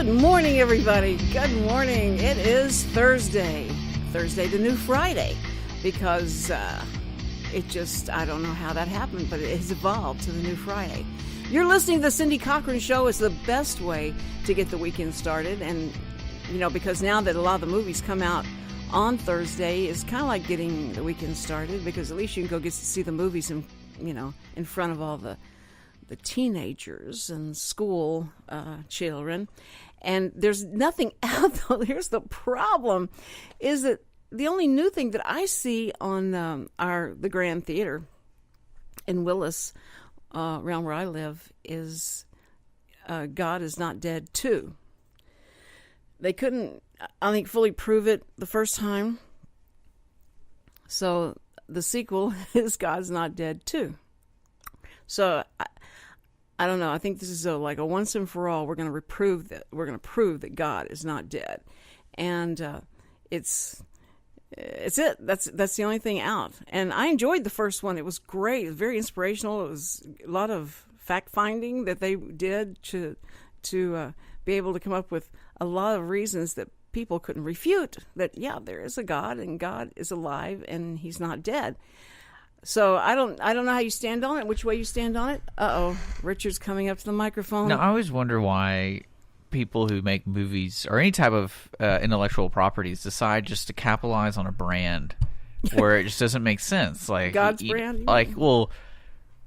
Good morning, everybody. Good morning. It is Thursday. Thursday, the new Friday, because I don't know how that happened, but it has evolved to the new Friday. You're listening to the Cindy Cochran Show. It's the best way to get the weekend started. And, because now that a lot of the movies come out on Thursday, it's kind of like getting the weekend started, because at least you can go get to see the movies in front of all the teenagers and school children. And there's nothing out there. Here's the problem, is that the only new thing that I see on the Grand Theater in Willis, around where I live, is God Is Not Dead 2. They couldn't, I think, fully prove it the first time. So the sequel is God's Not Dead 2. So I don't know. I think this is like a once and for all. We're going to prove that God is not dead, and it's it. That's the only thing out. And I enjoyed the first one. It was great. It was very inspirational. It was a lot of fact finding that they did to be able to come up with a lot of reasons that people couldn't refute. That there is a God, and God is alive, and He's not dead. So I don't know how you stand on it, which way you stand on it. Richard's coming up to the microphone. Now, I always wonder why people who make movies or any type of intellectual properties decide just to capitalize on a brand where it just doesn't make sense. Like God's brand?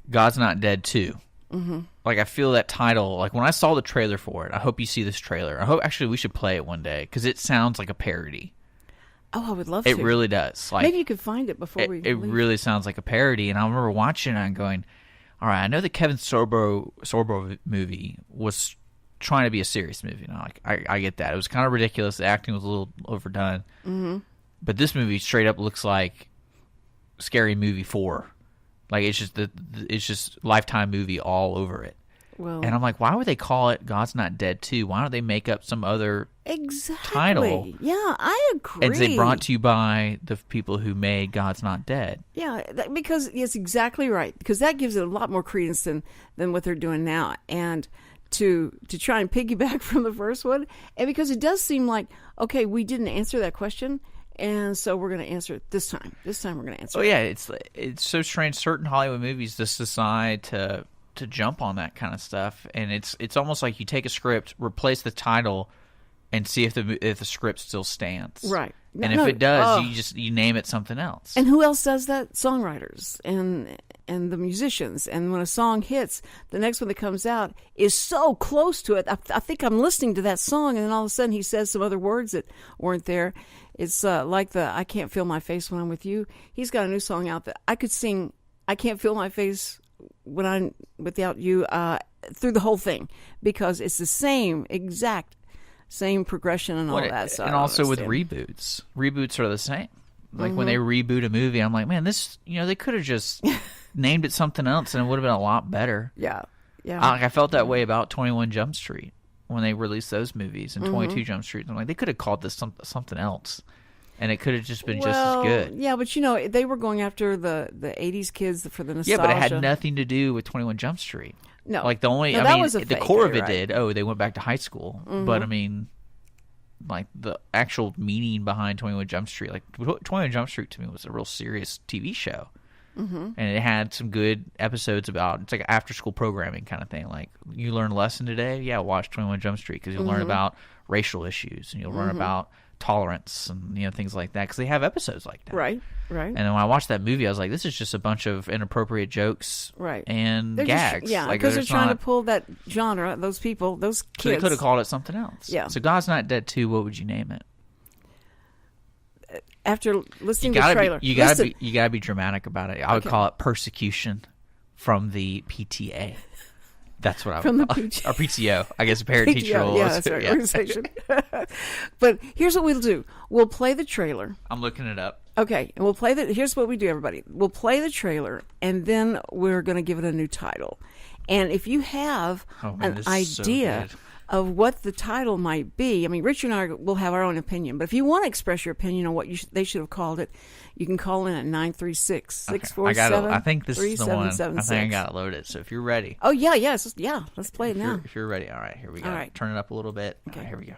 God's Not Dead 2. Mm-hmm. Like, I feel that title. Like, when I saw the trailer for it, I hope you see this trailer. I hope, actually, we should play it one day, because it sounds like a parody. Oh, I would love to. It really does. Like, maybe you could find it before we leave. It really sounds like a parody, and I remember watching it and going, all right, I know the Kevin Sorbo movie was trying to be a serious movie. I get that. It was kind of ridiculous. The acting was a little overdone. Mm-hmm. But this movie straight up looks like Scary Movie 4. Like, it's just Lifetime movie all over it. Well, and I'm like, why would they call it God's Not Dead 2? Why don't they make up some other title? Yeah, I agree. And say brought to you by the people who made God's Not Dead. Yeah, because it's exactly right. Because that gives it a lot more credence than what they're doing now. And to try and piggyback from the first one, and because it does seem like, okay, we didn't answer that question, and so we're going to answer it this time. This time we're going to answer it. Oh, yeah, it's so strange. Certain Hollywood movies just decide to jump on that kind of stuff, and it's almost like you take a script, replace the title, and see if the script still stands. Right. And if it does, you name it something else. And who else does that? Songwriters and the musicians. And when a song hits, the next one that comes out is so close to it. I think I'm listening to that song, and then all of a sudden he says some other words that weren't there. It's like the I Can't Feel My Face When I'm With You. He's got a new song out that I could sing I Can't Feel My Face When I'm Without You through the whole thing, because it's the exact same progression and all that. So and also with reboots are the same. Like when they reboot a movie, I'm like, man, this, they could have just named it something else and it would have been a lot better. Yeah. I felt that way about 21 Jump Street when they released those movies, and 22 Jump Street. I'm like, they could have called this something else, and it could have just been just as good. Yeah, but they were going after the 80s kids for the nostalgia. Yeah, but it had nothing to do with 21 Jump Street. No. Like, the core of it did. Oh, they went back to high school. Mm-hmm. But, I mean, like, the actual meaning behind 21 Jump Street, like, 21 Jump Street to me was a real serious TV show. Mm-hmm. And it had some good episodes it's like after-school programming kind of thing. Like, you learn a lesson today? Yeah, watch 21 Jump Street, because you'll learn about racial issues, and you'll learn about tolerance and things like that, because they have episodes like that. Right. And then when I watched that movie, I was like, this is just a bunch of inappropriate jokes and gags. Because they're trying to pull that genre, those people, those kids. So they could have called it something else. Yeah. So God's Not Dead 2, what would you name it? After listening to the trailer. You gotta be dramatic about it. I would call it Persecution from the PTA. That's what I would call it. Or PTO. I guess a parent teacher role. Yeah, that's right. Organization. But here's what we'll do. We'll play the trailer. I'm looking it up. Okay, and we'll play here's what we do, everybody. We'll play the trailer, and then we're going to give it a new title. And if you have an idea of what the title might be. I mean, Richard and I will have our own opinion, but if you want to express your opinion on what they should have called it, you can call in at 936-647-3776. I think this is the one. I think I got it loaded. So if you're ready. Oh, yeah. Let's play it now. If you're ready. All right, here we go. All right. Turn it up a little bit. Okay. All right, here we go.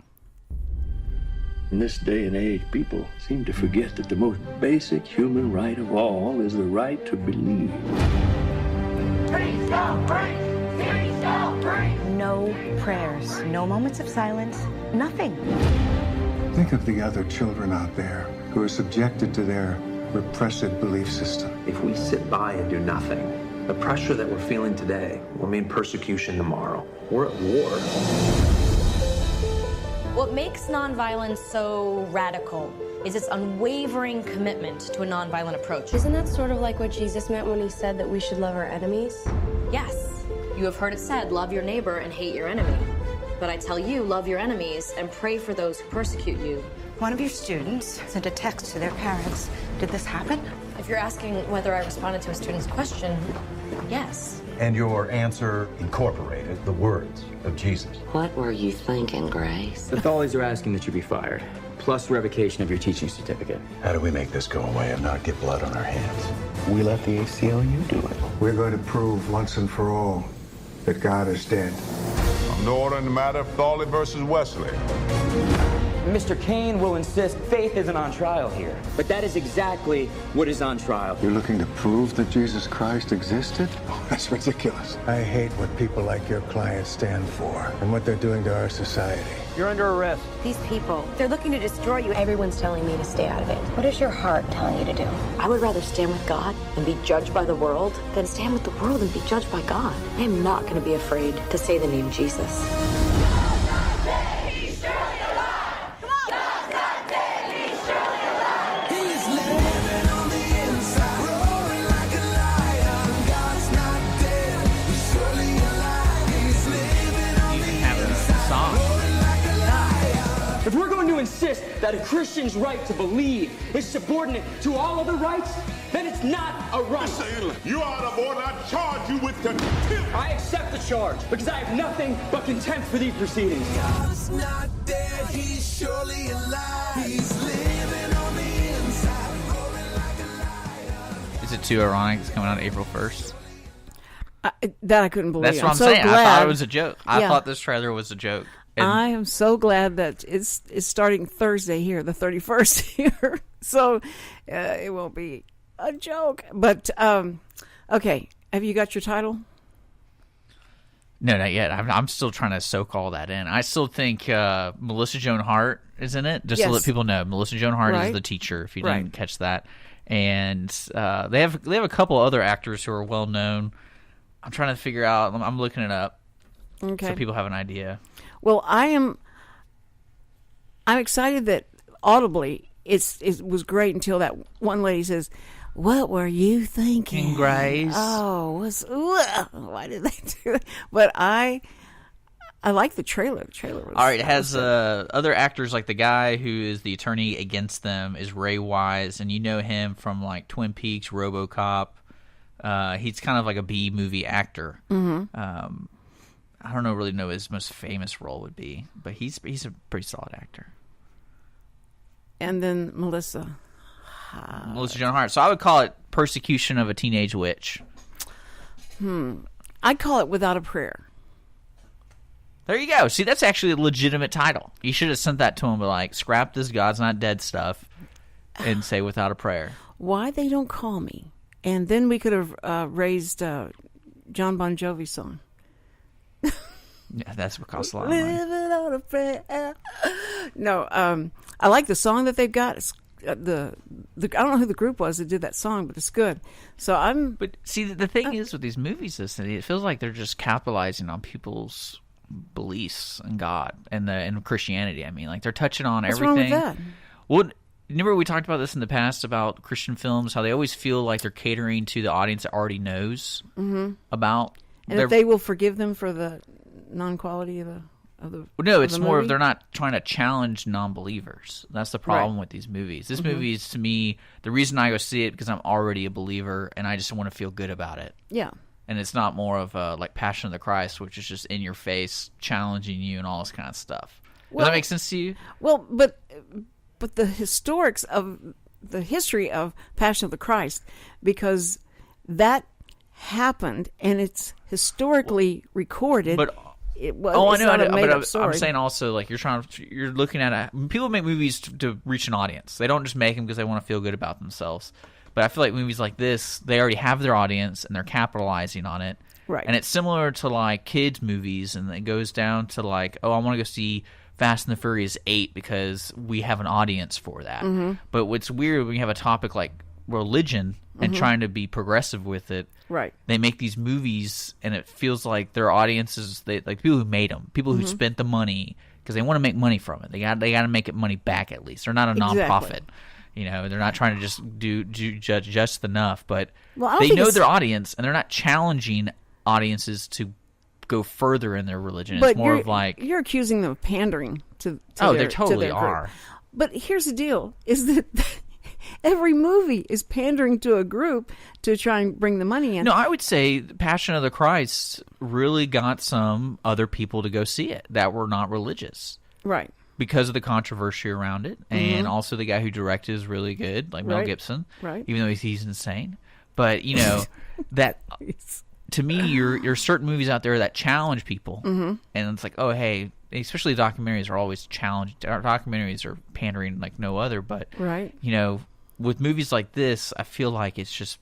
In this day and age, people seem to forget that the most basic human right of all is the right to believe. Free shall free! Free shall free! No prayers, no moments of silence, nothing. Think of the other children out there who are subjected to their repressive belief system. If we sit by and do nothing, the pressure that we're feeling today will mean persecution tomorrow. We're at war. What makes nonviolence so radical is its unwavering commitment to a nonviolent approach. Isn't that sort of like what Jesus meant when he said that we should love our enemies? Yes, you have heard it said, love your neighbor and hate your enemy. But I tell you, love your enemies and pray for those who persecute you. One of your students sent a text to their parents. Did this happen? If you're asking whether I responded to a student's question, yes. And your answer incorporated the words of Jesus. What were you thinking, Grace? The Tholies are asking that you be fired, plus revocation of your teaching certificate. How do we make this go away and not get blood on our hands? We let the ACLU do it. We're going to prove once and for all that God is dead. No order in the matter of Thawley versus Wesley. Mr. Kane will insist faith isn't on trial here. But that is exactly what is on trial. You're looking to prove that Jesus Christ existed? Oh, that's ridiculous. I hate what people like your clients stand for and what they're doing to our society. You're under arrest. These people, they're looking to destroy you. Everyone's telling me to stay out of it. What is your heart telling you to do? I would rather stand with God and be judged by the world than stand with the world and be judged by God. I am not going to be afraid to say the name Jesus. If we're going to insist that a Christian's right to believe is subordinate to all other rights, then it's not a right. You are out of order. I charge you with contempt. I accept the charge because I have nothing but contempt for these proceedings. God's not dead, he's surely alive. He's living on the inside, roaring like a lion. Is it too ironic? It's coming out April 1st. That I couldn't believe. That's what I'm so saying. Glad. I thought it was a joke. I thought this trailer was a joke. And I am so glad that it's starting Thursday here, the 31st here. So it won't be a joke. But, okay. Have you got your title? No, not yet. I'm still trying to soak all that in. I still think Melissa Joan Hart is in it. Just to let people know, Melissa Joan Hart is the teacher, if you didn't catch that. And they have a couple other actors who are well known. I'm trying to figure out. I'm looking it up. Okay. So people have an idea. Well, I'm excited that audibly it was great until that one lady says, "What were you thinking, Grace?" Oh, why did they do that? But I like the trailer. The trailer was all right. It has other actors, like the guy who is the attorney against them is Ray Wise, and you know him from like Twin Peaks, RoboCop. He's kind of like a B movie actor. Mm-hmm. I don't really know what his most famous role would be, but he's a pretty solid actor. And then Melissa Joan Hart. So I would call it Persecution of a Teenage Witch. I'd call it Without a Prayer. There you go. See, that's actually a legitimate title. You should have sent that to him, but like, scrap this God's Not Dead stuff and say Without a Prayer. Why they don't call me? And then we could have raised John Bon Jovi's song. Yeah, that's what costs a lot of money. Living on a prayer. No, I like the song that they've got. It's, I don't know who the group was that did that song, but it's good. So But see, the thing is with these movies, it feels like they're just capitalizing on people's beliefs in God and Christianity. I mean, like they're touching on everything. What's wrong with that? Well, remember we talked about this in the past about Christian films, how they always feel like they're catering to the audience that already knows about. And if they will forgive them for the non-quality of the. Well, no, it's more movie? of they're not trying to challenge non-believers. That's the problem with these movies. This movie is, to me, the reason I go see it because I'm already a believer and I just want to feel good about it. Yeah. And it's not more of like Passion of the Christ, which is just in your face, challenging you and all this kind of stuff. Does that make sense to you? Well, but the the history of Passion of the Christ, because that happened and it's historically recorded. But it was. I know. But I'm saying also, like, you're looking at people make movies to reach an audience. They don't just make them because they want to feel good about themselves. But I feel like movies like this, they already have their audience and they're capitalizing on it. Right. And it's similar to like kids movies, and it goes down to like, oh, I want to go see Fast and the Furious 8 because we have an audience for that. Mm-hmm. But what's weird when you have a topic like religion and trying to be progressive with it, right? They make these movies and it feels like their audiences, like people who made them, people who spent the money because they want to make money from it. They got to make it money back at least. They're not a nonprofit. You know, they're not trying to just judge just enough, but they know their audience, and they're not challenging audiences to go further in their religion. But it's more of like... You're accusing them of pandering to they totally are. But here's the deal, is that every movie is pandering to a group to try and bring the money in. No, I would say Passion of the Christ really got some other people to go see it that were not religious. Right. Because of the controversy around it, and also the guy who directed is really good, like Mel Gibson, even though he's insane. But, you know, that to me, you're certain movies out there that challenge people, and it's like, oh, hey, especially documentaries are always challenged. Documentaries are pandering like no other, but, you know, with movies like this, I feel like it's just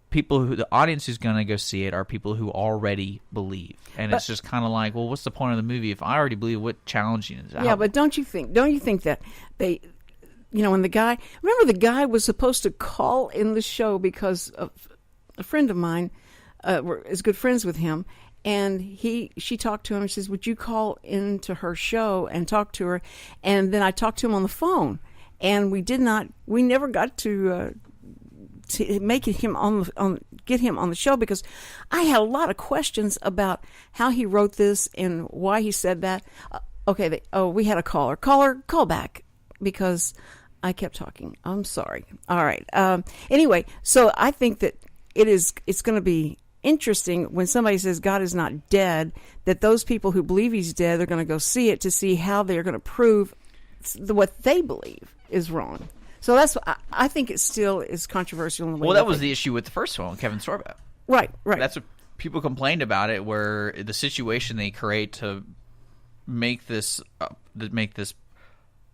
people who the audience who's going to go see it are people who already believe, and it's just kind of like, well, what's the point of the movie if I already believe? What challenging is that? Yeah, but don't you think that they, you know, when the guy was supposed to call in the show because of a friend of mine is good friends with him, and she talked to him and says, would you call into her show and talk to her? And then I talked to him on the phone, and we never got to make him get him on the show, because I had a lot of questions about how he wrote this and why he said that. We had a caller. Call back, because I kept talking. I'm sorry. All right. Anyway, so I think that it's going to be interesting when somebody says God is not dead, that those people who believe he's dead are going to go see it to see how they're going to prove what they believe is wrong. So that's I think it still is controversial in the way. Well, that was the issue with the first one, Kevin Sorbo. Right. That's what people complained about it, where the situation they create to make this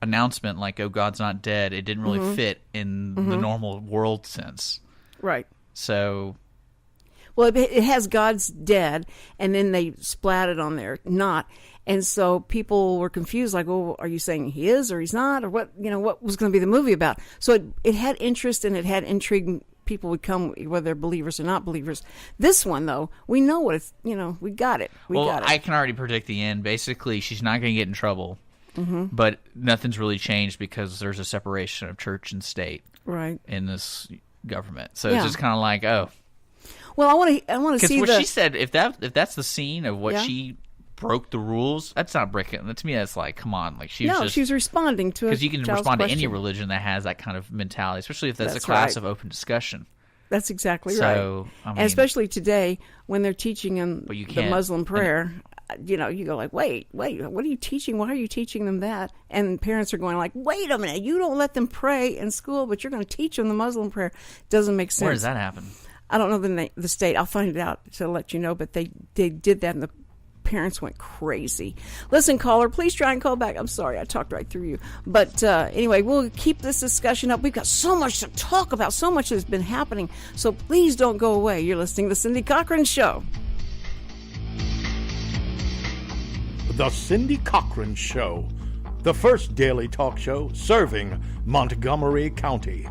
announcement like, "Oh, God's not dead," it didn't really fit in the normal world sense. Right. So. Well, it has God's dead, and then they splatted on there not. And so people were confused, like, well, are you saying he is or he's not, or what? You know, what was going to be the movie about? So it had interest and it had intrigue. People would come, whether they're believers or not believers. This one, though, we know what it's. You know, we got it. I can already predict the end. Basically, she's not going to get in trouble, but nothing's really changed because there's a separation of church and state, in this government. So it's just kind of like, oh. Well, I want to see because what she said. If that's the scene of what she broke the rules, that's not breaking. To me, that's like, come on, like she was responding to because you can respond to any religion that has that kind of mentality, especially if that's a class of open discussion. That's exactly right. I mean, and especially today when they're teaching in the Muslim prayer, you know, you go like, wait, what are you teaching? Why are you teaching them that? And parents are going like, wait a minute, you don't let them pray in school, but you're going to teach them the Muslim prayer. Doesn't make sense. Where does that happen? I don't know the state. I'll find it out to let you know. But they did that, and the parents went crazy. Listen, caller, please try and call back. I'm sorry, I talked right through you. But anyway, we'll keep this discussion up. We've got so much to talk about, so much has been happening. So please don't go away. You're listening to The Cindy Cochran Show. The Cindy Cochran Show, the first daily talk show serving Montgomery County.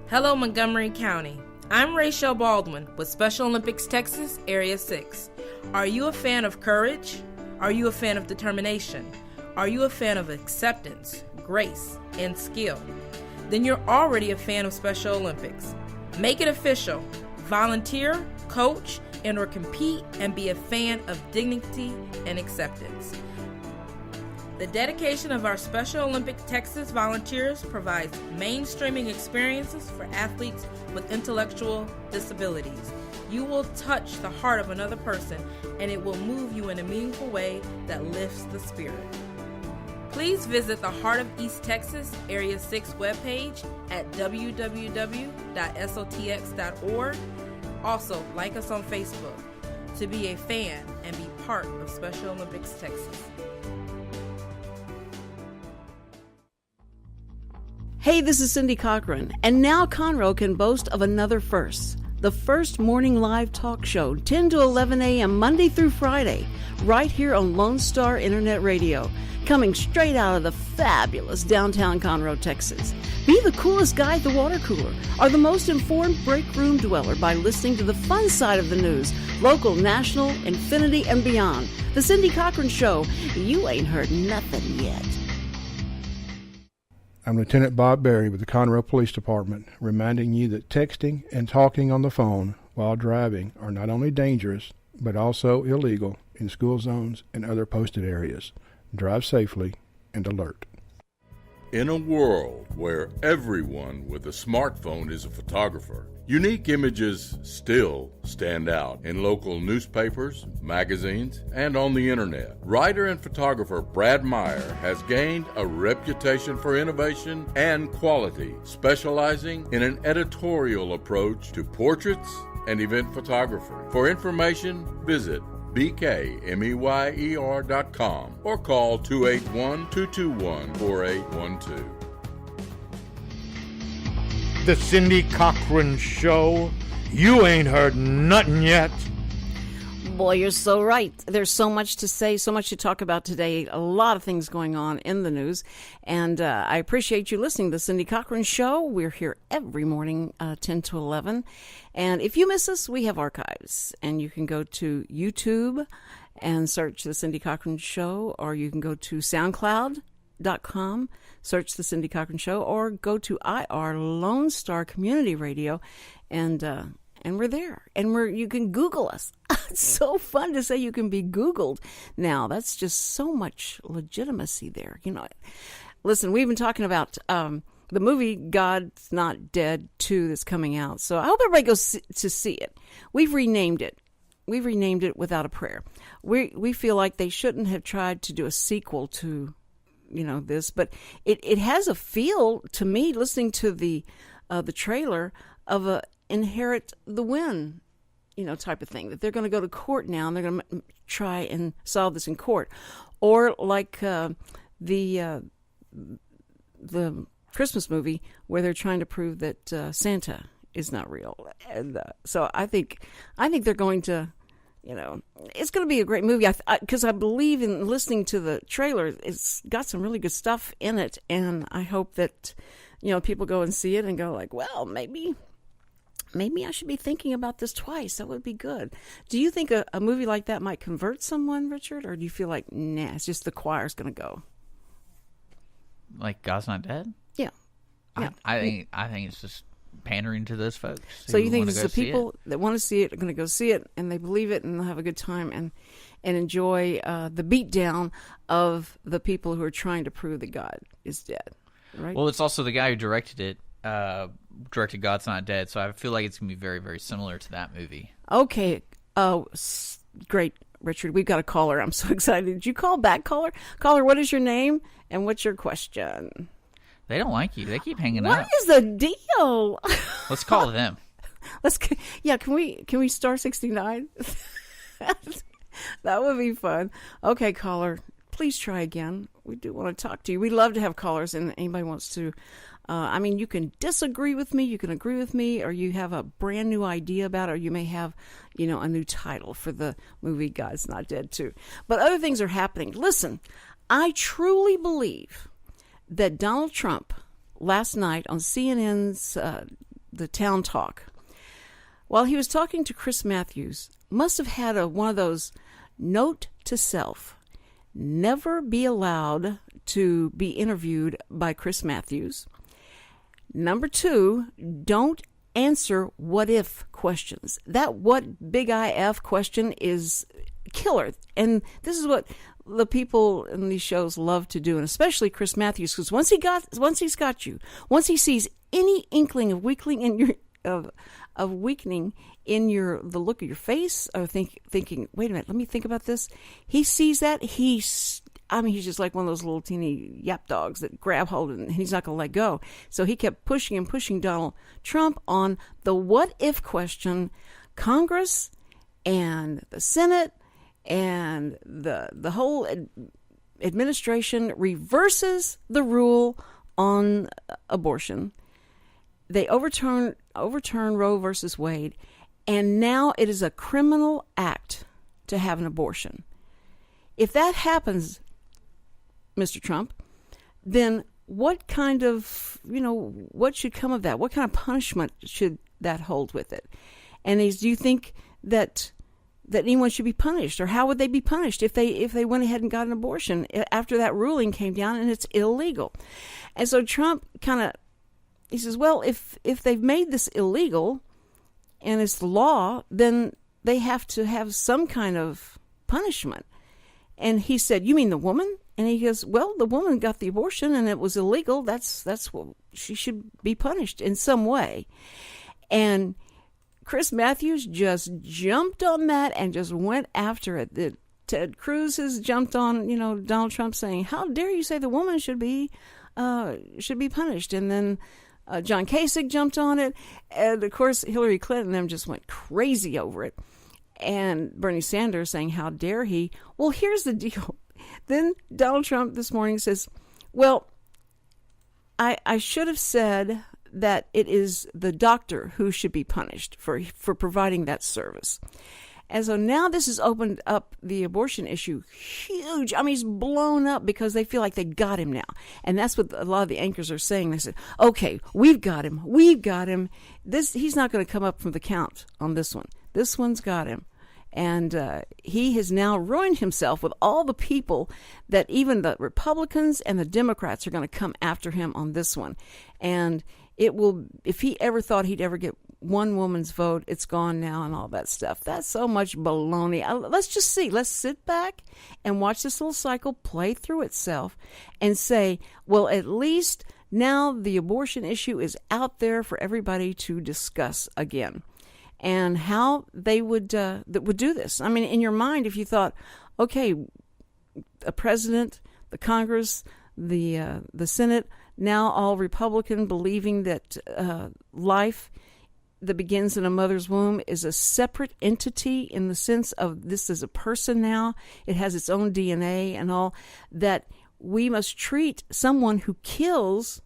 Hello, Montgomery County. I'm Rachel Baldwin with Special Olympics Texas, Area 6. Are you a fan of courage? Are you a fan of determination? Are you a fan of acceptance, grace, and skill? Then you're already a fan of Special Olympics. Make it official. Volunteer, coach, and/or compete and be a fan of dignity and acceptance. The dedication of our Special Olympics Texas volunteers provides mainstreaming experiences for athletes with intellectual disabilities. You will touch the heart of another person, and it will move you in a meaningful way that lifts the spirit. Please visit the Heart of East Texas Area 6 webpage at www.sotx.org. Also, like us on Facebook to be a fan and be part of Special Olympics Texas. Hey, this is Cindy Cochran, and now Conroe can boast of another first. The first morning live talk show, 10 to 11 a.m. Monday through Friday, right here on Lone Star Internet Radio, coming straight out of the fabulous downtown Conroe, Texas. Be the coolest guy at the water cooler, or the most informed break room dweller by listening to the fun side of the news, local, national, infinity, and beyond. The Cindy Cochran Show. You ain't heard nothing yet. I'm Lieutenant Bob Berry with the Conroe Police Department, reminding you that texting and talking on the phone while driving are not only dangerous, but also illegal in school zones and other posted areas. Drive safely and alert. In a world where everyone with a smartphone is a photographer, unique images still stand out in local newspapers, magazines, and on the internet. Writer and photographer Brad Meyer has gained a reputation for innovation and quality, specializing in an editorial approach to portraits and event photography. For information, visit bkmeyer.com or call 281-221-4812. The Cindy Cochran Show. You ain't heard nothing yet. Boy, you're so right. There's so much to say, so much to talk about today. A lot of things going on in the news. And I appreciate you listening to the Cindy Cochran Show. We're here every morning, 10 to 11. And if you miss us, we have archives. And you can go to YouTube and search the Cindy Cochran Show, or you can go to SoundCloud.com, search the Cindy Cochran Show, or go to IR Lone Star Community Radio, and we're there. And you can Google us. It's so fun to say you can be Googled now. That's just so much legitimacy there. You know, listen, we've been talking about the movie God's Not Dead 2 that's coming out. So I hope everybody goes to see it. We've renamed it. We've renamed it Without a Prayer. We feel like they shouldn't have tried to do a sequel to, this, but it has a feel to me, listening to the trailer, of a inherit the win, type of thing, that they're going to go to court now and they're going to try and solve this in court. Or like the Christmas movie where they're trying to prove that Santa is not real. And so I think they're going to, it's going to be a great movie, because I believe in listening to the trailer. It's got some really good stuff in it, and I hope that, people go and see it and go like, well, maybe I should be thinking about this twice. That would be good. Do you think a movie like that might convert someone, Richard, or do you feel like, nah, it's just the choir's going to go? Like God's Not Dead? Yeah. I think it's just pandering to those folks. So you think it's the people that want to see it are going to go see it, and they believe it, and they'll have a good time and enjoy the beatdown of the people who are trying to prove that God is dead, right? Well, it's also the guy who directed it, directed God's Not Dead, so I feel like it's going to be very, very similar to that movie. Okay. Oh, great, Richard. We've got a caller. I'm so excited. Did you call back, caller? Caller, what is your name and what's your question? They don't like you. They keep hanging up. What is the deal? Let's call them. Can we star 69? That would be fun. Okay, caller, please try again. We do want to talk to you. We love to have callers, and anybody wants to. You can disagree with me, you can agree with me, or you have a brand new idea about it, or you may have, a new title for the movie God's Not Dead 2. But other things are happening. Listen, I truly believe that Donald Trump last night on CNN's The Town Talk, while he was talking to Chris Matthews, must have had one of those note to self: never be allowed to be interviewed by Chris Matthews. Number 2, don't answer what if questions. That what big IF question is killer. And this is what the people in these shows love to do, and especially Chris Matthews, because once he's got you, once he sees any inkling of weakening in your weakening in the look of your face, or thinking, wait a minute, let me think about this. He sees that, he's just like one of those little teeny yap dogs that grab hold and he's not going to let go. So he kept pushing and pushing Donald Trump on the what if question. Congress and the Senate and the whole administration reverses the rule on abortion. They overturn Roe versus Wade, and now it is a criminal act to have an abortion. If that happens, Mr. Trump, then what kind of, what should come of that? What kind of punishment should that hold with it? And do you think that anyone should be punished, or how would they be punished if they went ahead and got an abortion after that ruling came down and it's illegal? And so Trump he says, well, if they've made this illegal and it's the law, then they have to have some kind of punishment. And he said, you mean the woman? And he goes, well, the woman got the abortion and it was illegal. That's what she should be punished in some way. And Chris Matthews just jumped on that and just went after it. Ted Cruz has jumped on, Donald Trump, saying, how dare you say the woman should be punished? And then John Kasich jumped on it. And, of course, Hillary Clinton and them just went crazy over it. And Bernie Sanders saying, how dare he? Well, here's the deal. Then Donald Trump this morning says, well, I should have said that it is the doctor who should be punished for providing that service. And so now this has opened up the abortion issue huge. I mean, he's blown up because they feel like they got him now. And that's what a lot of the anchors are saying. They said, okay, we've got him. He's not going to come up from the count on this one. This one's got him. And he has now ruined himself with all the people that even the Republicans and the Democrats are going to come after him on this one. And it will, if he ever thought he'd ever get one woman's vote, it's gone now and all that stuff. That's so much baloney. Let's just see. Let's sit back and watch this little cycle play through itself and say, well, at least now the abortion issue is out there for everybody to discuss again. And how they would do this. I mean, in your mind, if you thought, okay, a president, the Congress, the Senate, now all Republican, believing that life that begins in a mother's womb is a separate entity in the sense of this is a person now. It has its own DNA and all, that we must treat someone who kills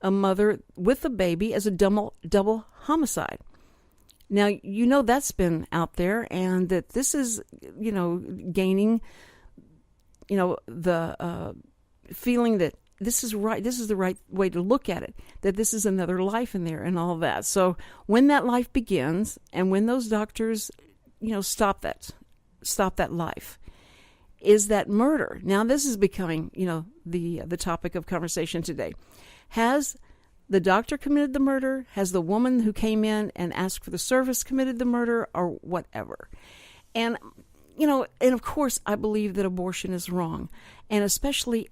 a mother with a baby as a double homicide. Now, that's been out there, and that this is, gaining, the feeling that this is right. This is the right way to look at it, that this is another life in there and all that. So when that life begins and when those doctors, stop that life, is that murder. Now, this is becoming, the topic of conversation today. Has the doctor committed the murder? Has the woman who came in and asked for the service committed the murder, or whatever? And, and of course, I believe that abortion is wrong. And especially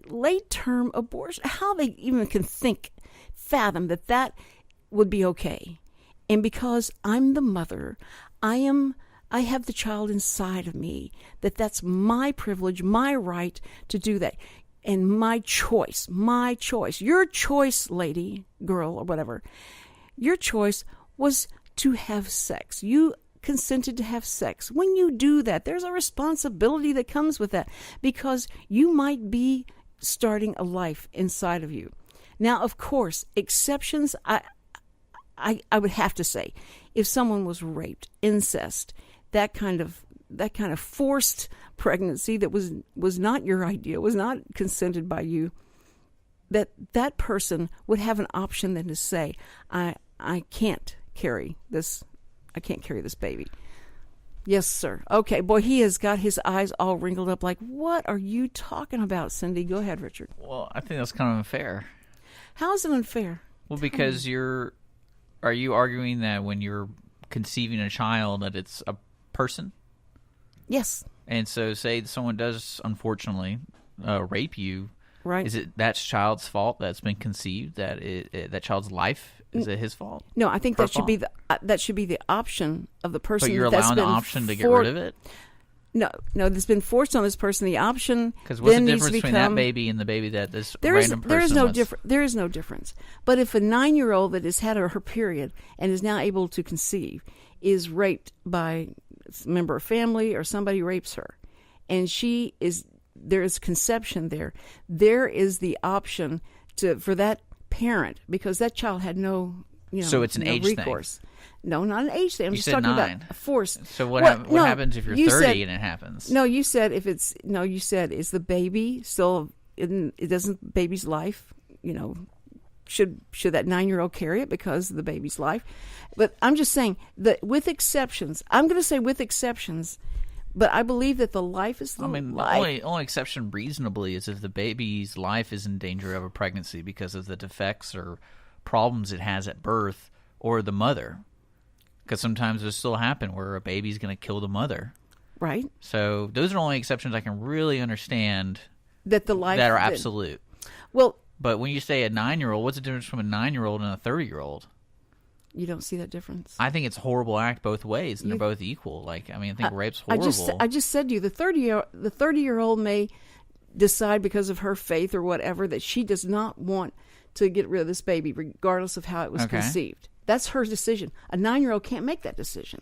late-term abortion, how they even can fathom that would be okay. And because I'm the mother, I have the child inside of me, that's my privilege, my right to do that. And my choice, your choice, lady, girl, or whatever, your choice was to have sex. You consented to have sex. When you do that, there's a responsibility that comes with that, because you might be starting a life inside of you. Now, of course, exceptions, I would have to say, if someone was raped, incest, that kind of forced pregnancy that was not your idea, was not consented by you, that person would have an option then to say, I can't carry this baby. Yes, sir. Okay, boy, he has got his eyes all wrinkled up like, what are you talking about, Cindy? Go ahead, Richard. Well, I think that's kind of unfair. How is it unfair? Well, because are you arguing that when you're conceiving a child that it's a person? Yes. And so say someone does, unfortunately, rape you. Right. Is it that child's fault that's been conceived? That child's life, is it his fault? No, I think that should be the option of the person. But you're allowing the option to get rid of it? No, there's been forced on this person the option. Because what's the difference between that baby and the baby that this random person There is no difference. But if a 9-year-old that has had her period and is now able to conceive is raped by a member of family or somebody rapes her, and there is conception there is the option for that parent, because that child had no so it's an age recourse. thing. No, not an age thing. I'm you just said talking 9. about force. So what happens if you're 30 and it happens? No, you said is the baby still it doesn't baby's life, should that 9-year-old carry it because of the baby's life? But I'm just saying that with exceptions, I'm going to say with exceptions, but I believe that the life is the life. The only exception reasonably is if the baby's life is in danger of a pregnancy because of the defects or problems it has at birth, or the mother. Because sometimes it'll still happen where a baby's going to kill the mother. Right. So those are the only exceptions I can really understand that are absolute. Well, but when you say a 9-year-old, what's the difference from a 9-year-old and a 30-year-old? You don't see that difference. I think it's a horrible act both ways, and they're both equal. I think rape's horrible. I just said to you, the 30-year-old may decide because of her faith or whatever that she does not want to get rid of this baby, regardless of how it was conceived. That's her decision. A 9-year-old can't make that decision.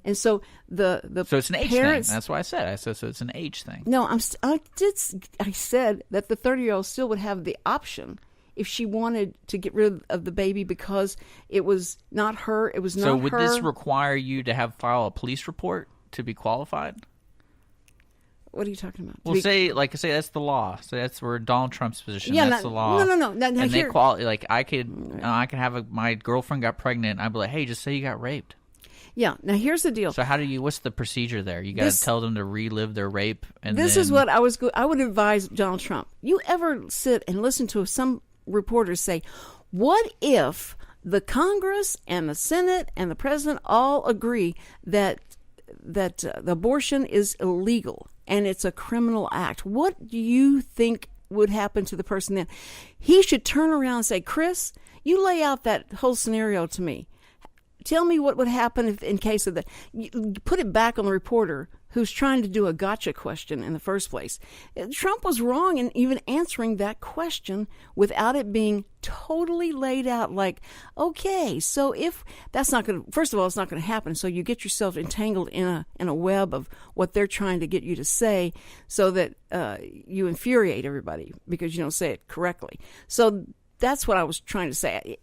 And so so it's an age parents, thing. That's why I said so it's an age thing. No, I said that the 30-year-old still would have the option if she wanted to get rid of the baby because it was not her. It was not her. So would this require you to file a police report to be qualified? What are you talking about? Well, say that's the law. So that's where Donald Trump's position. Yeah, that's the law. No. And they I could have my girlfriend got pregnant. I'd be like, hey, just say you got raped. Yeah. Now here's the deal. So what's the procedure there? You got to tell them to relive their rape. And this is what I would advise Donald Trump. You ever sit and listen to some reporters say, what if the Congress and the Senate and the president all agree that abortion is illegal and it's a criminal act? What do you think would happen to the person then? He should turn around and say, Chris, you lay out that whole scenario to me. Tell me what would happen if, in case of that. You put it back on the reporter who's trying to do a gotcha question in the first place. Trump was wrong in even answering that question without it being totally laid out like, okay, so if that's not going to, first of all, it's not going to happen. So you get yourself entangled in a web of what they're trying to get you to say so that you infuriate everybody because you don't say it correctly. So that's what I was trying to say.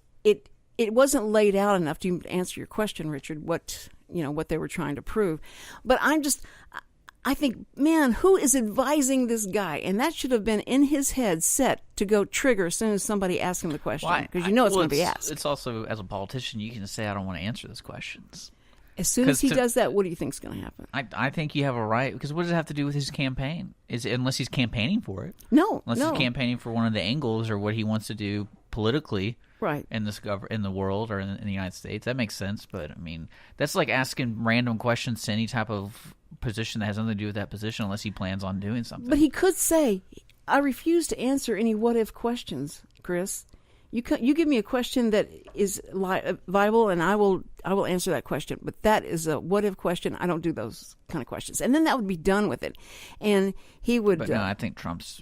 It wasn't laid out enough to even answer your question, Richard, what they were trying to prove. But I think, man, who is advising this guy? And that should have been in his head set to go trigger as soon as somebody asks him the question, because it's going to be asked. It's also, as a politician, you can say, I don't want to answer those questions. As soon as he does that, what do you think is going to happen? I think you have a right, because what does it have to do with his campaign? Unless he's campaigning for it. No. Unless he's campaigning for one of the angles or what he wants to do politically. Right. In the world or in the United States. That makes sense, but I mean, that's like asking random questions to any type of position that has nothing to do with that position unless he plans on doing something. But he could say, I refuse to answer any what-if questions, Chris. You give me a question that is viable, and I will answer that question. But that is a what-if question. I don't do those kind of questions. And then that would be done with it. And he would... But no, I think Trump's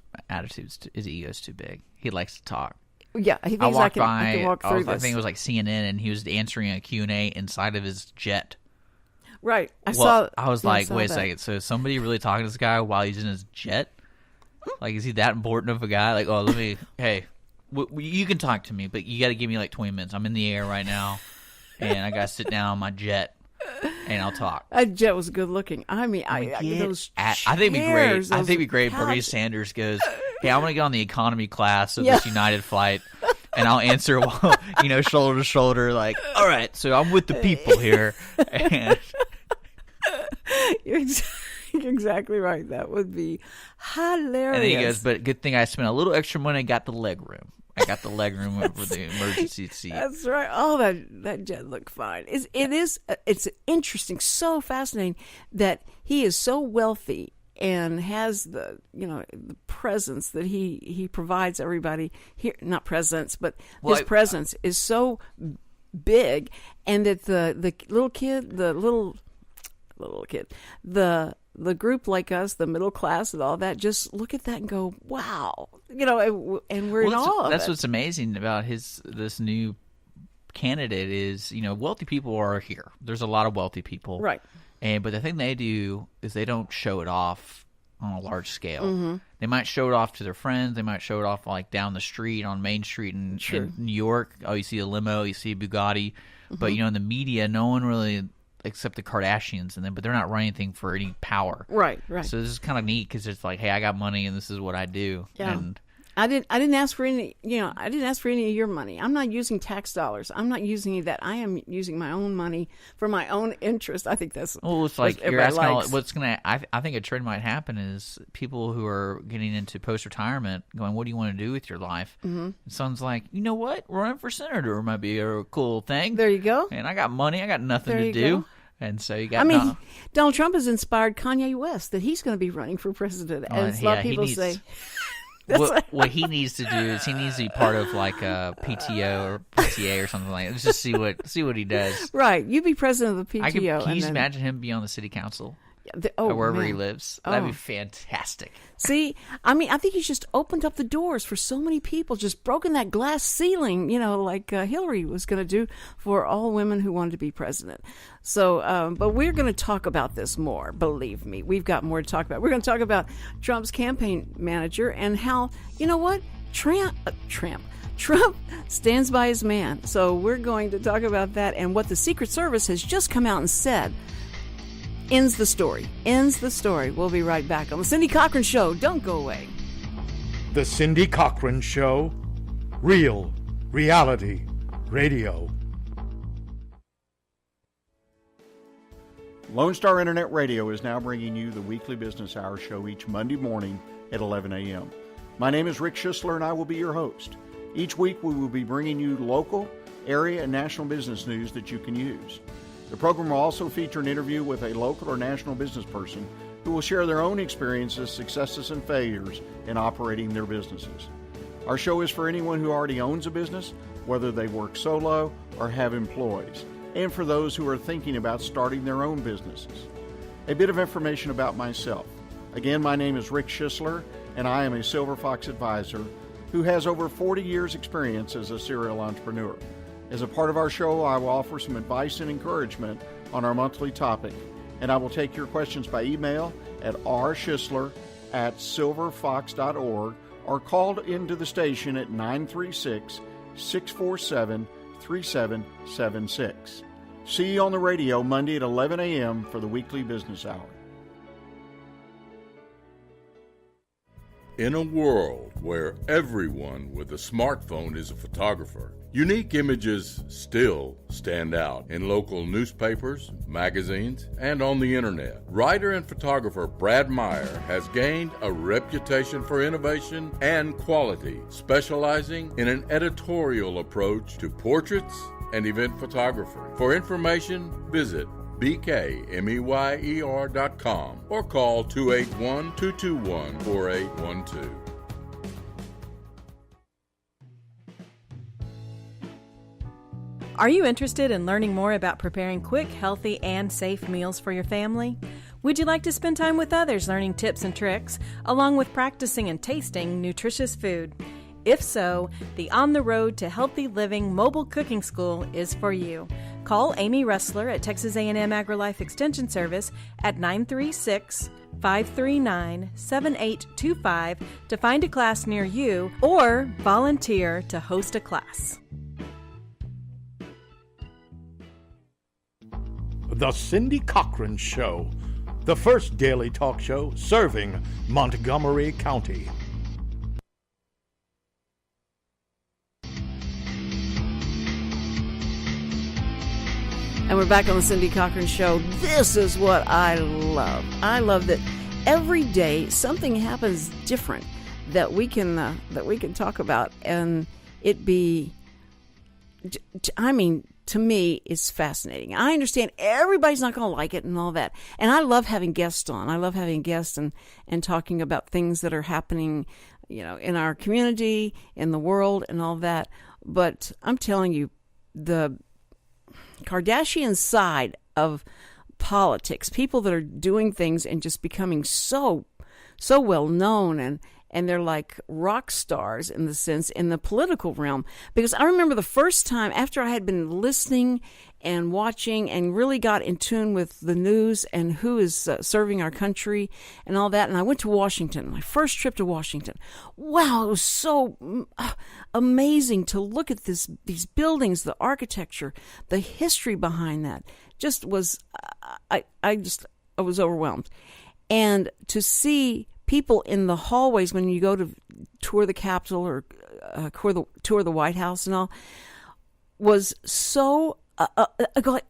his ego is too big. He likes to talk. Yeah, he thinks I can walk through this. I think it was like CNN, and he was answering a Q&A inside of his jet. Right. I was like, wait a second. So is somebody really talking to this guy while he's in his jet? Like, is he that important of a guy? Like, hey, you can talk to me, but you got to give me like 20 minutes. I'm in the air right now, and I got to sit down on my jet, and I'll talk. That jet was good looking. I mean, those I think it'd be great. I think it'd be great. Bernie Bernie Sanders goes, hey, I want to get on the economy class of this United flight, and I'll answer, shoulder to shoulder, like, all right, so I'm with the people here. And You're exactly right. That would be hilarious. And then he goes, but good thing I spent a little extra money and got the leg room. I got the leg room for the emergency seat. That's right. Oh, that jet looked fine. It's interesting, so fascinating that he is so wealthy and has the presence that he provides everybody here. Not presence, but his presence is so big, and that the group like us, the middle class and all that, just look at that and go, wow, and we're in awe of it. That's what's amazing about this new candidate is, wealthy people are here. There's a lot of wealthy people, right? But the thing they do is they don't show it off on a large scale. Mm-hmm. They might show it off to their friends. They might show it off like down the street on Main Street in New York. Oh, you see a limo, you see a Bugatti. Mm-hmm. But in the media, no one really, except the Kardashians, but they're not running anything for any power. Right. So this is kind of neat because it's like, hey, I got money and this is what I do. Yeah. And I didn't ask for any. I didn't ask for any of your money. I'm not using tax dollars. I'm not using any of that. I am using my own money for my own interest. I think that's. Well, it's like you're asking what's gonna. I think a trend might happen is people who are getting into post-retirement going, "What do you want to do with your life?" Mm-hmm. And someone's like, "You know what? Running for senator might be a cool thing." There you go. And I got money. I got nothing to do. Go. And so you got. Donald Trump has inspired Kanye West that he's going to be running for president, as a lot of people say. What he needs to do is he needs to be part of like a PTO or PTA or something like that. Let's just see what he does. Right, you be president of the PTO. Can you imagine him being on the city council? Or wherever he lives. That'd be fantastic. See, I think he's just opened up the doors for so many people, just broken that glass ceiling, like Hillary was going to do for all women who wanted to be president. So, but we're going to talk about this more. Believe me, we've got more to talk about. We're going to talk about Trump's campaign manager and how, Trump stands by his man. So we're going to talk about that and what the Secret Service has just come out and said. Ends the story. We'll be right back on the Cindy Cochran Show. Don't go away. The Cindy Cochran Show. Real reality radio. Lone Star Internet Radio is now bringing you the weekly business hour show each Monday morning at 11 a.m. My name is Rick Schissler, and I will be your host. Each week, we will be bringing you local, area, and national business news that you can use. The program will also feature an interview with a local or national business person who will share their own experiences, successes, and failures in operating their businesses. Our show is for anyone who already owns a business, whether they work solo or have employees, and for those who are thinking about starting their own businesses. A bit of information about myself. Again, my name is Rick Schissler, and I am a Silver Fox advisor who has over 40 years' experience as a serial entrepreneur. As a part of our show, I will offer some advice and encouragement on our monthly topic, and I will take your questions by email at rschissler@silverfox.org or call into the station at 936-647-3776. See you on the radio Monday at 11 a.m. for the weekly business hour. In a world where everyone with a smartphone is a photographer, unique images still stand out in local newspapers, magazines, and on the internet. Writer and photographer Brad Meyer has gained a reputation for innovation and quality, specializing in an editorial approach to portraits and event photography. For information, visit bkmeyer.com or call 281-221-4812. Are you interested in learning more about preparing quick, healthy, and safe meals for your family? Would you like to spend time with others learning tips and tricks, along with practicing and tasting nutritious food? If so, the On the Road to Healthy Living Mobile Cooking School is for you. Call Amy Ressler at Texas A&M AgriLife Extension Service at 936-539-7825 to find a class near you or volunteer to host a class. The Cindy Cochran Show, the first daily talk show serving Montgomery County. And we're back on the Cindy Cochran Show. This is what I love. I love that every day something happens different that we can talk about, and it be, I mean, to me, it's fascinating. I understand everybody's not going to like it and all that. And I love having guests on. I love having guests and talking about things that are happening, in our community, in the world, and all that. But I'm telling you, the Kardashian side of politics, people that are doing things and just becoming so well known, and they're like rock stars in the political realm. Because I remember the first time after I had been listening and watching and really got in tune with the news and who is serving our country and all that. And I went to Washington, my first trip to Washington. Wow, it was so amazing to look at these buildings, the architecture, the history behind that. Just was, I was overwhelmed. And to see people in the hallways when you go to tour the Capitol or tour the White House and all, was so, I go like,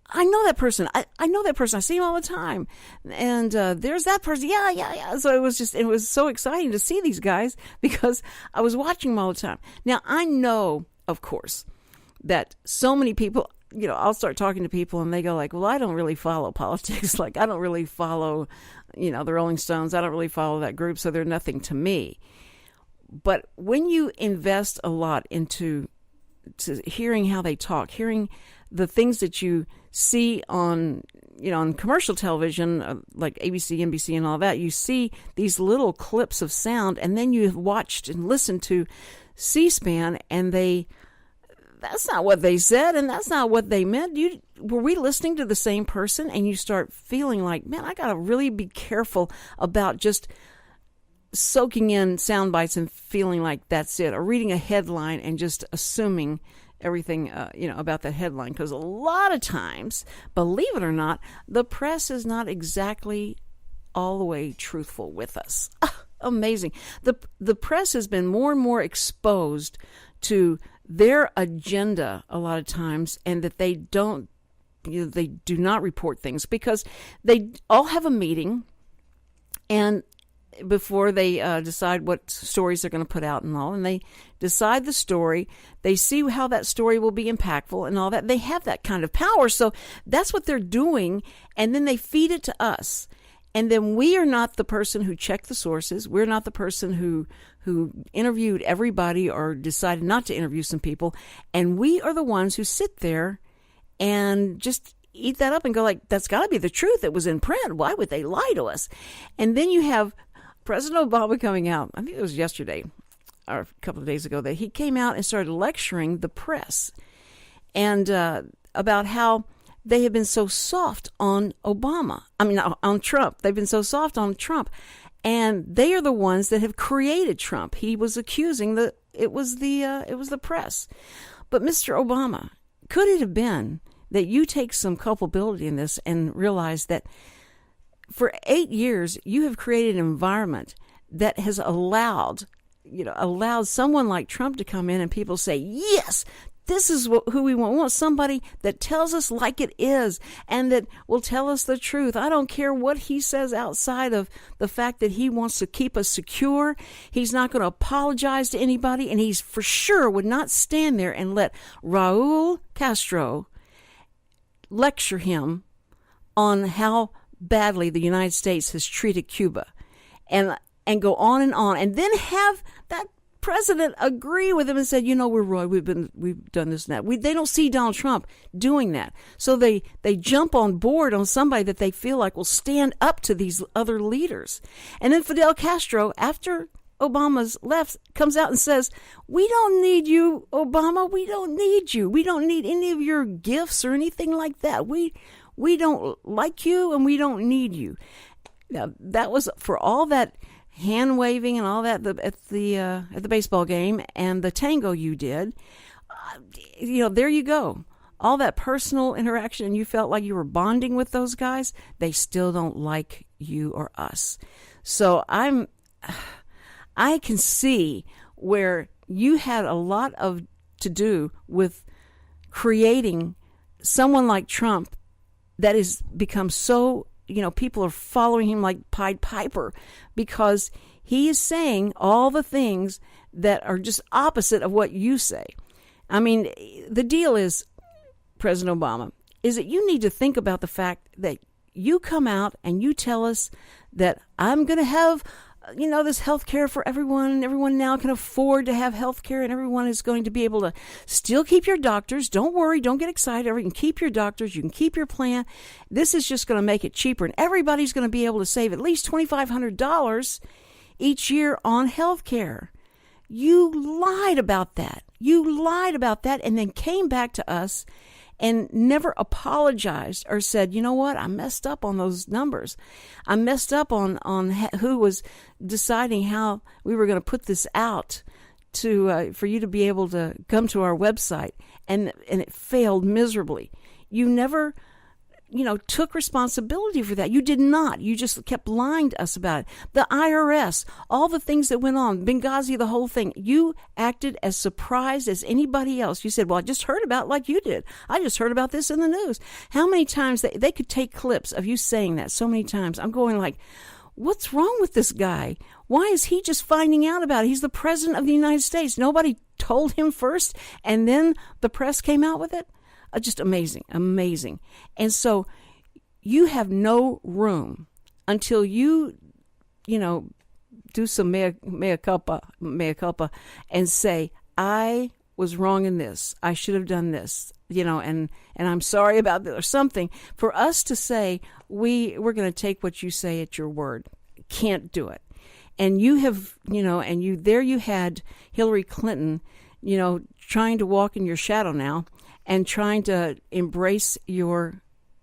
I know that person. I know that person. I see him all the time. And there's that person. Yeah. So it was so exciting to see these guys because I was watching them all the time. Now, I know, of course, that so many people, I'll start talking to people and they go like, well, I don't really follow politics. Like, I don't really follow, the Rolling Stones. I don't really follow that group, so they're nothing to me. But when you invest a lot into hearing how they talk, hearing the things that you see on commercial television, like ABC, NBC, and all that, you see these little clips of sound, and then you've watched and listened to C-SPAN, and that's not what they said, and that's not what they meant. Were we listening to the same person? And you start feeling like, man, I got to really be careful about just soaking in sound bites and feeling like that's it, or reading a headline and just assuming everything, about that headline. Because a lot of times, believe it or not, the press is not exactly all the way truthful with us. Amazing. The press has been more and more exposed to their agenda a lot of times, and that they do not report things because they all have a meeting, and before they decide what stories they're going to put out and all, and they decide the story, they see how that story will be impactful and all that. They have that kind of power, so that's what they're doing, and then they feed it to us. And then we are not the person who checked the sources. We're not the person who interviewed everybody or decided not to interview some people. And we are the ones who sit there and just eat that up and go like, that's got to be the truth. It was in print. Why would they lie to us? And then you have President Obama coming out. I think it was yesterday or a couple of days ago that he came out and started lecturing the press and about how they have been so soft on on Trump. They've been so soft on Trump. And they are the ones that have created Trump. He was accusing it was the press. But Mr. Obama, could it have been that you take some culpability in this and realize that for 8 years you have created an environment that has allowed someone like Trump to come in and people say, yes, this is who we want. We want somebody that tells us like it is and that will tell us the truth. I don't care what he says outside of the fact that he wants to keep us secure. He's not going to apologize to anybody, and he's for sure would not stand there and let Raul Castro lecture him on how badly the United States has treated Cuba and go on, and then have that president agree with him and said, we're right, we've done this and that. They don't see Donald Trump doing that. So they jump on board on somebody that they feel like will stand up to these other leaders. And then Fidel Castro, after Obama's left, comes out and says, we don't need you, Obama. We don't need you. We don't need any of your gifts or anything like that. We don't like you and we don't need you. Now, that was for all that hand waving and all that at the baseball game and the tango you did. There you go. All that personal interaction, and you felt like you were bonding with those guys. They still don't like you or us. So I can see where you had a lot to do with creating someone like Trump that has become so, people are following him like Pied Piper because He is saying all the things that are just opposite of what you say. I mean, the deal is, President Obama, is that you need to think about the fact that you come out and you tell us that I'm going to have, this health care for everyone, and everyone now can afford to have health care, and everyone is going to be able to still keep your doctors. Don't worry. Don't get excited. You can keep your doctors. You can keep your plan. This is just going to make it cheaper, and everybody's going to be able to save at least $2,500 each year on health care. You lied about that. And then came back to us and never apologized or said, you know what, I messed up on those numbers. I messed up on who was deciding how we were going to put this out to for you to be able to come to our website, and it failed miserably. You never took responsibility for that. You did not. You just kept lying to us about it. The IRS, all the things that went on, Benghazi, the whole thing. You acted as surprised as anybody else. You said, well, I just heard about it like you did. I just heard about this in the news. How many times they could take clips of you saying that so many times. I'm going like, what's wrong with this guy? Why is he just finding out about it? He's the president of the United States. Nobody told him first, and then the press came out with it. Just amazing. And so you have no room until you do some mea culpa, and say, I was wrong in this. I should have done this, and I'm sorry about this, or something, for us to say, we're going to take what you say at your word. Can't do it. And you have, there you had Hillary Clinton, trying to walk in your shadow now, and trying to embrace your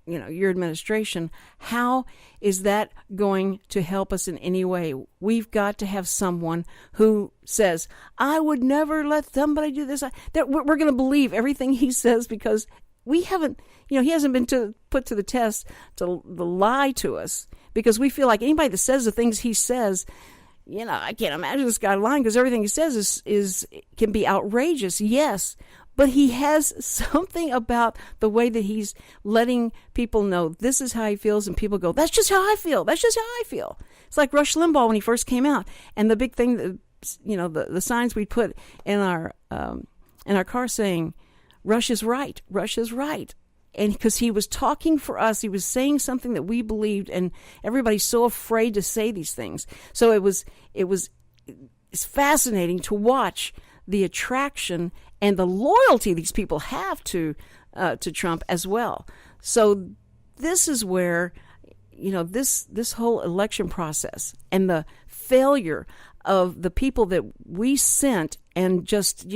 administration. How is that going to help us in any way? We've got to have someone who says, I would never let somebody do this. That we're going to believe everything he says, because we haven't, he hasn't been put to the test to lie to us, because we feel like anybody that says the things he says, I can't imagine this guy lying, because everything he says can be outrageous. Yes. But he has something about the way that he's letting people know this is how he feels, and people go, that's just how I feel. That's just how I feel. It's like Rush Limbaugh when he first came out, and the big thing that, the signs we put in our car saying, Rush is right. Rush is right. And because he was talking for us, he was saying something that we believed, and everybody's so afraid to say these things. So it's fascinating to watch the attraction and the loyalty these people have to Trump as well. So this is where, this whole election process and the failure of the people that we sent and just,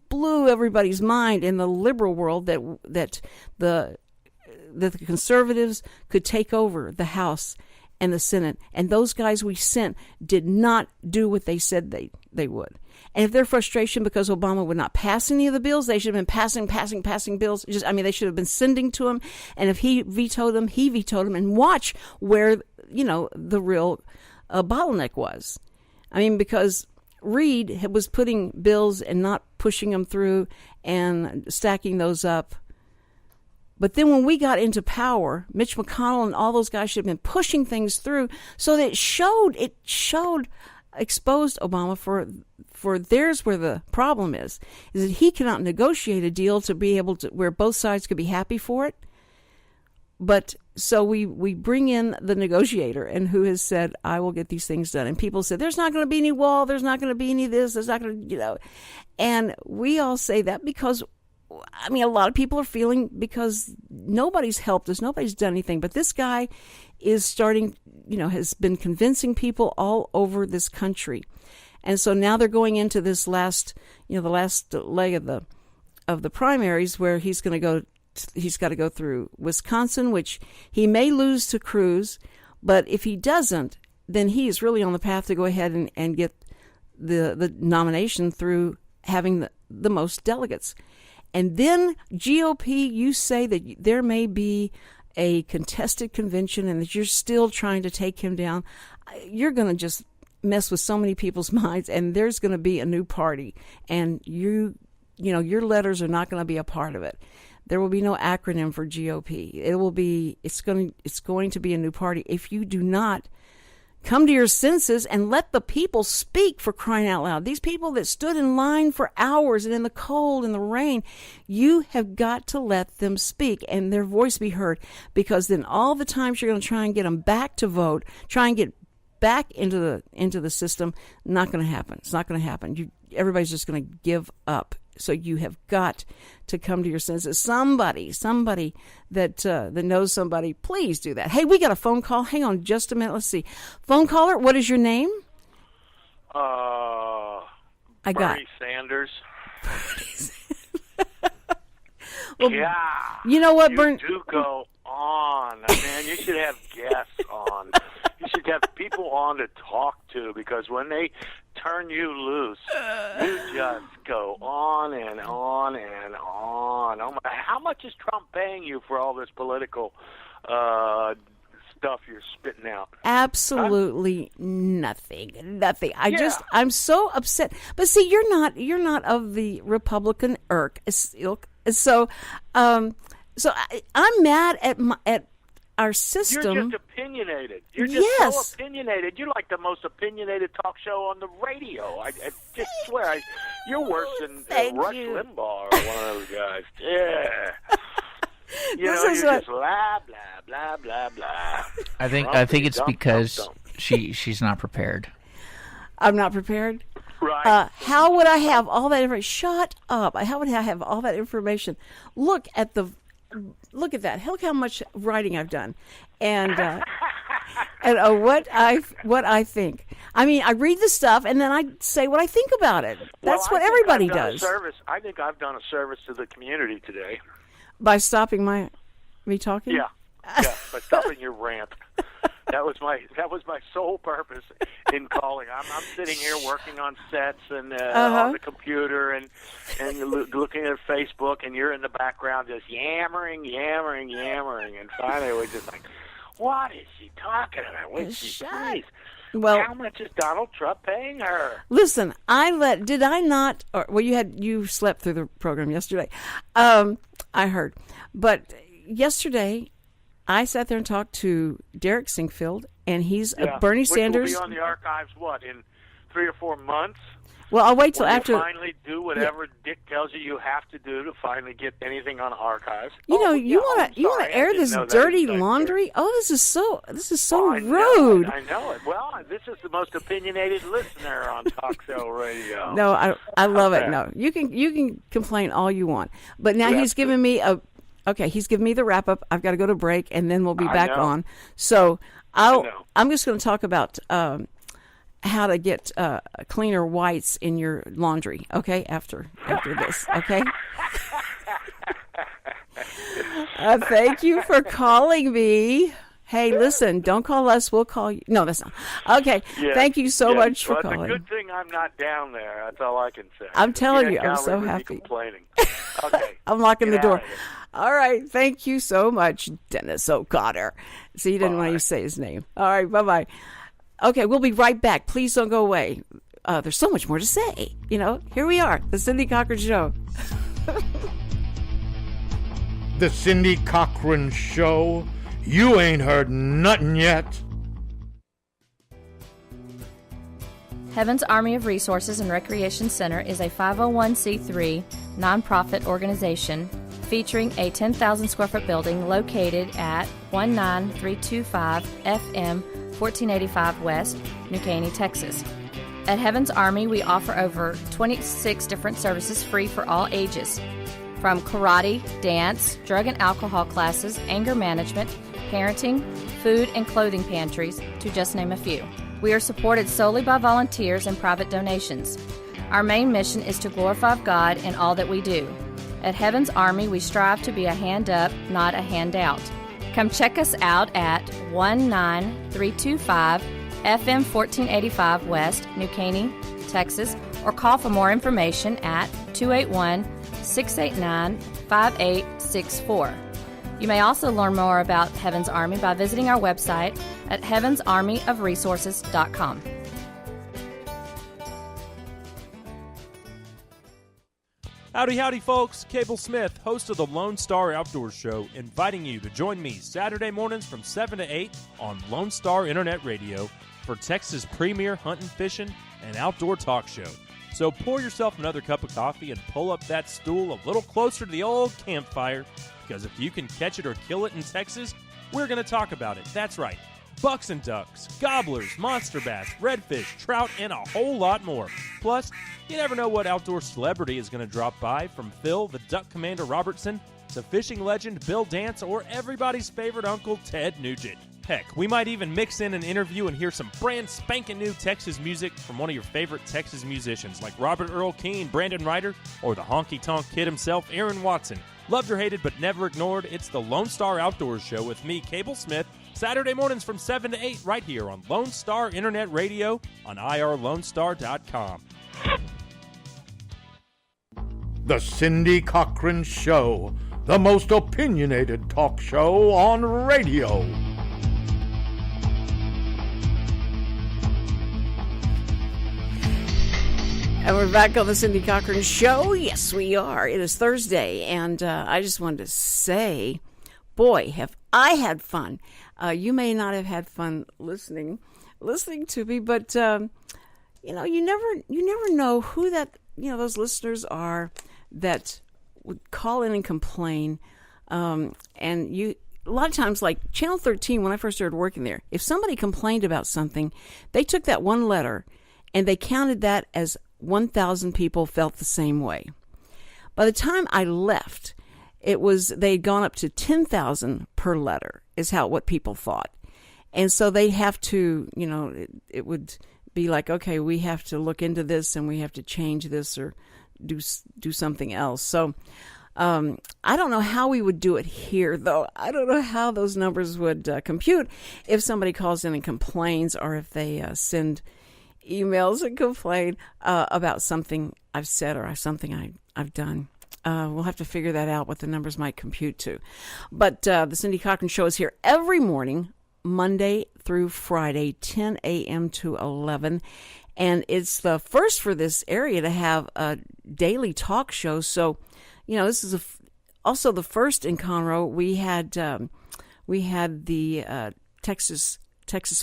blew everybody's mind in the liberal world that the conservatives could take over the House and the Senate. And those guys we sent did not do what they said they would. And if their frustration because Obama would not pass any of the bills, they should have been passing bills. They should have been sending to him. And if he vetoed them, he vetoed them. And watch where, the real bottleneck was. Because Reid was putting bills and not pushing them through and stacking those up. But then when we got into power, Mitch McConnell and all those guys should have been pushing things through, so that exposed Obama for there's where the problem is that he cannot negotiate a deal to be able to, where both sides could be happy for it. But so we bring in the negotiator, and who has said, I will get these things done. And people said, there's not going to be any wall. There's not going to be any of this. There's not going to, and we all say that because, a lot of people are feeling, because nobody's helped us. Nobody's done anything. But this guy is starting, has been convincing people all over this country. And so now they're going into this last, the last leg of the primaries, where he's got to go through Wisconsin, which he may lose to Cruz. But if he doesn't, then he is really on the path to go ahead and get the nomination through having the most delegates. And then GOP, you say that there may be a contested convention and that you're still trying to take him down. You're going to just mess with so many people's minds, and there's going to be a new party, and your letters are not going to be a part of it. There will be no acronym for GOP. It's going to be a new party. If you do not come to your senses and let the people speak, for crying out loud. These people that stood in line for hours and in the cold and the rain, you have got to let them speak and their voice be heard, because then all the times you're going to try and get them back to vote, try and get back into the system, not going to happen. It's not going to happen. Everybody's just going to give up. So you have got to come to your senses. Somebody that knows somebody, please do that. Hey, we got a phone call. Hang on just a minute. Let's see. Phone caller, what is your name? Bernie Sanders. Well, yeah. You know what, You do go on, man. You should have guests on. You should have people on to talk to, because when they turn you loose, you just go on and on and on. Oh my, how much is Trump paying you for all this political stuff you're spitting out? Absolutely nothing. I'm so upset. But see, you're not of the Republican ilk. So I'm mad at our system. You're just opinionated. You're just so opinionated. You're like the most opinionated talk show on the radio. I just swear, you're worse than Rush Limbaugh or one of those guys. Yeah. You're just blah, blah, blah, blah, blah. I think it's because she's not prepared. I'm not prepared? Right. How would I have all that information? Shut up. How would I have all that information? Look at that. Look how much writing I've done. And what I think. I mean, I read the stuff and then I say what I think about it. That's what everybody does. I think I've done a service to the community today. By stopping me talking? Yeah, by stopping your rant. That was my sole purpose in calling. I'm sitting here working on sets and on the computer and looking at Facebook, and you're in the background just yammering, and finally we're just like, what is she talking about? What's she saying? Well, how much is Donald Trump paying her? Listen, you slept through the program yesterday. I heard. But yesterday I sat there and talked to Derek Sinkfield, and he's a Bernie Sanders. Which will be on the archives, in 3 or 4 months? Well, I'll wait till after. You finally do whatever Dick tells you have to do to finally get anything on archives. You want to air this dirty laundry? Oh, this is so rude. I know it. Well, this is the most opinionated listener on talk show radio. No, I love it. No, you can complain all you want, but now he's giving me he's giving me the wrap up. I've got to go to break, and then we'll be back on. So I'm just going to talk about how to get cleaner whites in your laundry. Okay, after this. Okay. Thank you for calling me. Hey, listen, don't call us. We'll call you. No, that's not. Okay. Yes, thank you so much for calling. It's a good thing I'm not down there. That's all I can say. I'm telling you, I'm so happy. Complaining. Okay. I'm locking the door. All right. Thank you so much, Dennis O'Connor. See, you didn't want to say his name. All right. Bye-bye. Okay, we'll be right back. Please don't go away. There's so much more to say. Here we are, the Cindy Cochran Show. The Cindy Cochran Show. You ain't heard nothing yet. Heaven's Army of Resources and Recreation Center is a 501c3 nonprofit organization featuring a 10,000 square foot building located at 19325 FM 1485 West, New Caney, Texas. At Heaven's Army, we offer over 26 different services free for all ages, from karate, dance, drug and alcohol classes, anger management, parenting, food and clothing pantries, to just name a few. We are supported solely by volunteers and private donations. Our main mission is to glorify God in all that we do. At Heaven's Army, we strive to be a hand up, not a handout. Come check us out at 19325 FM 1485 West, New Caney, Texas, or call for more information at 281-689-5864. You may also learn more about Heaven's Army by visiting our website at heavensarmyofresources.com. Howdy, folks. Cable Smith, host of the Lone Star Outdoor Show, inviting you to join me Saturday mornings from 7 to 8 on Lone Star Internet Radio, for Texas' premier hunting, fishing, and outdoor talk show. So pour yourself another cup of coffee and pull up that stool a little closer to the old campfire, because if you can catch it or kill it in Texas, we're going to talk about it. That's right. Bucks and ducks, gobblers, monster bass, redfish, trout, and a whole lot more. Plus, you never know what outdoor celebrity is going to drop by, from Phil the Duck Commander Robertson to fishing legend Bill Dance or everybody's favorite uncle Ted Nugent. Heck, we might even mix in an interview and hear some brand spanking new Texas music from one of your favorite Texas musicians like Robert Earl Keen, Brandon Ryder, or the honky-tonk kid himself, Aaron Watson. Loved or hated but never ignored, it's the Lone Star Outdoors Show with me, Cable Smith, Saturday mornings from 7 to 8 right here on Lone Star Internet Radio on irlonestar.com. The Cindy Cochran Show, the most opinionated talk show on radio. And we're back on the Cindy Cochran Show. Yes, we are. It is Thursday, and I just wanted to say, boy, have I had fun. You may not have had fun listening to me, but you never know who that those listeners are that would call in and complain. And a lot of times, like Channel 13, when I first started working there, if somebody complained about something, they took that one letter and they counted that as 1,000 people felt the same way. By the time I left, they'd gone up to 10,000 per letter is what people thought. And so they'd have to, it would be like, okay, we have to look into this and we have to change this or do something else. So I don't know how we would do it here, though. I don't know how those numbers would compute if somebody calls in and complains, or if they send emails and complain about something I've said or something I've done. We'll have to figure that out, what the numbers might compute to. But the Cindy Cochran Show is here every morning, Monday through Friday, 10 a.m. to 11. And it's the first for this area to have a daily talk show. So, this is also the first in Conroe. We had the Texas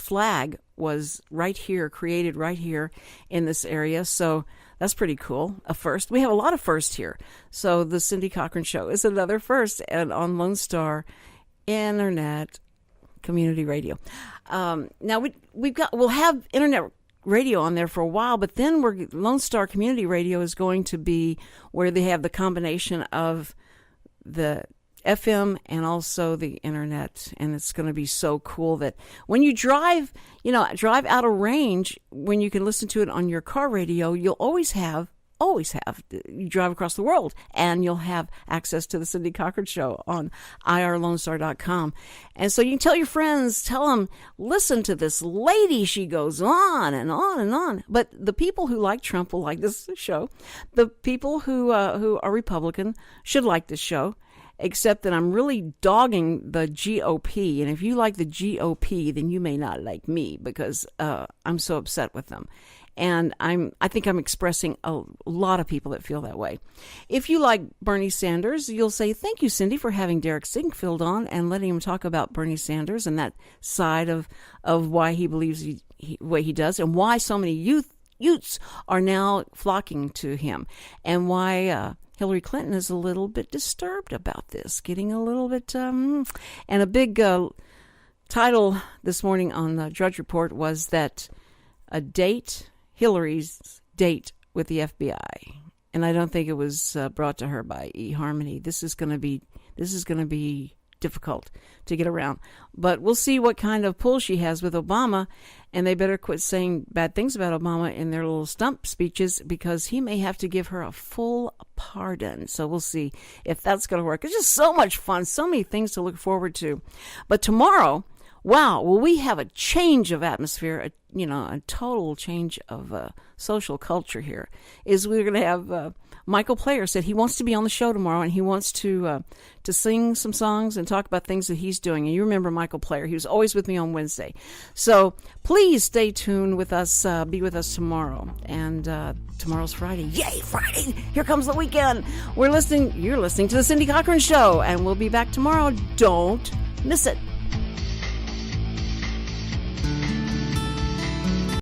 flag was right here, created right here in this area. So that's pretty cool. A first. We have a lot of firsts here. So the Cindy Cochran Show is another first, and on Lone Star Internet Community Radio. Now we'll have internet radio on there for a while, but then Lone Star Community Radio is going to be where they have the combination of the FM and also the internet, and it's going to be so cool that when you drive out of range, when you can listen to it on your car radio, you'll always have, you drive across the world, and you'll have access to the Cindy Cochran Show on irlonestar.com. And so you can tell your friends, tell them, listen to this lady, she goes on and on and on. But the people who like Trump will like this show. The people who are Republican should like this show. Except that I'm really dogging the GOP. And if you like the GOP, then you may not like me, because I'm so upset with them. And I think I'm expressing a lot of people that feel that way. If you like Bernie Sanders, you'll say, thank you, Cindy, for having Derek Singfield on and letting him talk about Bernie Sanders and that side of why he believes the way he does, and why so many youths are now flocking to him, and why Hillary Clinton is a little bit disturbed about this, getting a little bit, and a big title this morning on the Drudge Report was that Hillary's date with the FBI, and I don't think it was brought to her by eHarmony. This is going to be difficult to get around, but we'll see what kind of pull she has with Obama, and they better quit saying bad things about Obama in their little stump speeches, because he may have to give her a full pardon. So we'll see if that's going to work. It's just so much fun, so many things to look forward to. But tomorrow, wow, will we have a change of atmosphere, a total change of social culture here. We're going to have Michael Player said he wants to be on the show tomorrow, and he wants to sing some songs and talk about things that he's doing. And you remember Michael Player. He was always with me on Wednesday. So please stay tuned with us. Be with us tomorrow. And tomorrow's Friday. Yay, Friday! Here comes the weekend. You're listening to the Cindy Cochran Show, and we'll be back tomorrow. Don't miss it.